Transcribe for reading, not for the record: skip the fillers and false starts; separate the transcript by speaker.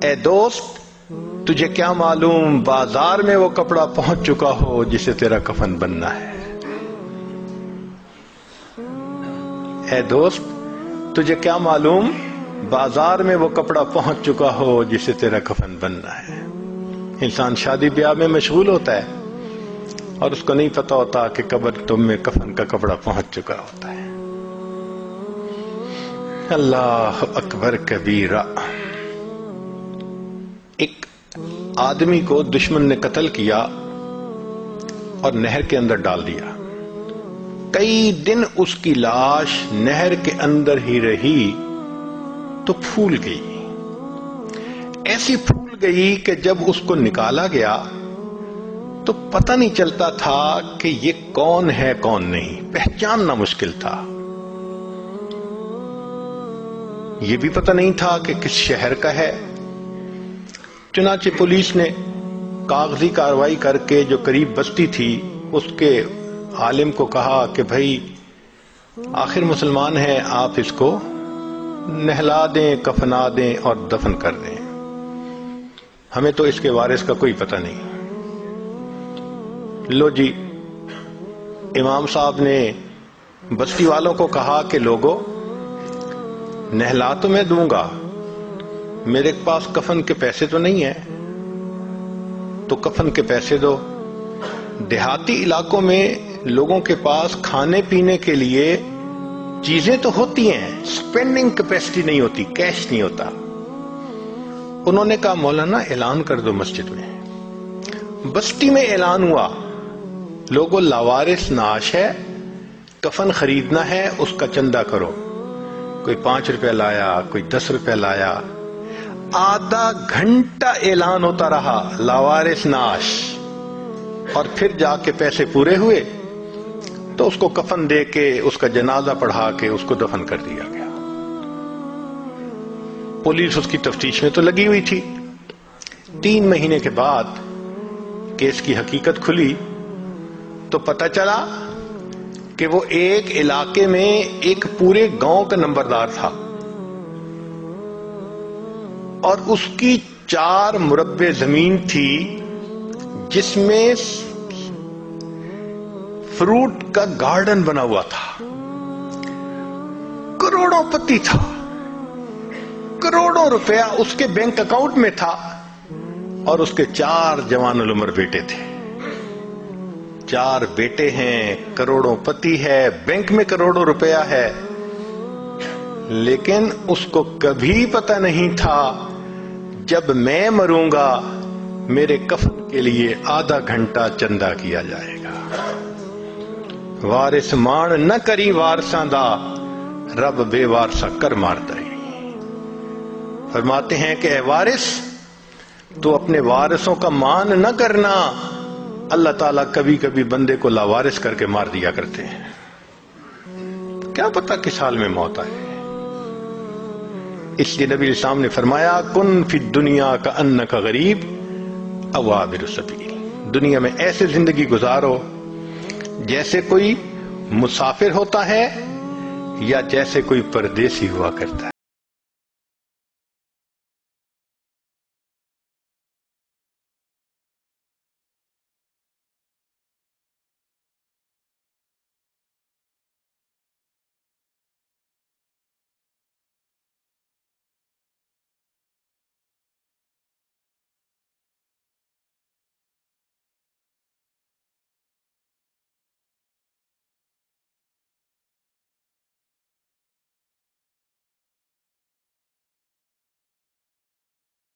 Speaker 1: اے دوست تجھے کیا معلوم بازار میں وہ کپڑا پہنچ چکا ہو جسے تیرا کفن بننا ہے. اے دوست تجھے کیا معلوم بازار میں وہ کپڑا پہنچ چکا ہو جسے تیرا کفن بننا ہے. انسان شادی بیاہ میں مشغول ہوتا ہے اور اس کو نہیں پتا ہوتا کہ قبر تم میں کفن کا کپڑا پہنچ چکا ہوتا ہے. اللہ اکبر کبیرہ. ایک آدمی کو دشمن نے قتل کیا اور نہر کے اندر ڈال دیا. کئی دن اس کی لاش نہر کے اندر ہی رہی تو پھول گئی. ایسی پھول گئی کہ جب اس کو نکالا گیا تو پتہ نہیں چلتا تھا کہ یہ کون ہے کون نہیں. پہچاننا مشکل تھا. یہ بھی پتہ نہیں تھا کہ کس شہر کا ہے. چنانچہ پولیس نے کاغذی کارروائی کر کے جو قریب بستی تھی اس کے عالم کو کہا کہ بھائی آخر مسلمان ہے، آپ اس کو نہلا دیں، کفنا دیں اور دفن کر دیں، ہمیں تو اس کے وارث کا کوئی پتہ نہیں. لو جی، امام صاحب نے بستی والوں کو کہا کہ لوگوں نہلا تو میں دوں گا، میرے پاس کفن کے پیسے تو نہیں ہیں، تو کفن کے پیسے دو. دیہاتی علاقوں میں لوگوں کے پاس کھانے پینے کے لیے چیزیں تو ہوتی ہیں، سپینڈنگ کیپیسٹی نہیں ہوتی، کیش نہیں ہوتا. انہوں نے کہا مولانا اعلان کر دو مسجد میں. بستی میں اعلان ہوا، لوگوں لاوارث نعش ہے، کفن خریدنا ہے، اس کا چندہ کرو. کوئی 5 روپے لایا، کوئی 10 روپے لایا. آدھا گھنٹہ اعلان ہوتا رہا لاوارث نعش، اور پھر جا کے پیسے پورے ہوئے تو اس کو کفن دے کے اس کا جنازہ پڑھا کے اس کو دفن کر دیا گیا. پولیس اس کی تفتیش میں تو لگی ہوئی تھی. 3 مہینے کے بعد کیس کی حقیقت کھلی تو پتہ چلا کہ وہ ایک علاقے میں ایک پورے گاؤں کا نمبردار تھا اور اس کی 4 مربع زمین تھی جس میں فروٹ کا گارڈن بنا ہوا تھا. کروڑوں پتی تھا، کروڑوں روپیہ اس کے بینک اکاؤنٹ میں تھا، اور اس کے 4 جوان العمر بیٹے تھے. 4 بیٹے ہیں، کروڑوں پتی ہے، بینک میں کروڑوں روپیہ ہے. لیکن اس کو کبھی پتہ نہیں تھا جب میں مروں گا میرے کفن کے لیے آدھا گھنٹہ چندہ کیا جائے گا. وارث مان نہ کری وارثاں دا، رب بے وارثا کر مارتا ہی. فرماتے ہیں کہ اے وارث تو اپنے وارثوں کا مان نہ کرنا، اللہ تعالیٰ کبھی کبھی بندے کو لاوارث کر کے مار دیا کرتے ہیں. کیا پتہ کس حال میں موت آئے. اس لیے نبی اسلام نے فرمایا کن فی الدنیا کأنک غریب او عابر السبیل. دنیا میں ایسے زندگی گزارو جیسے کوئی مسافر ہوتا ہے یا جیسے کوئی پردیسی ہوا کرتا ہے.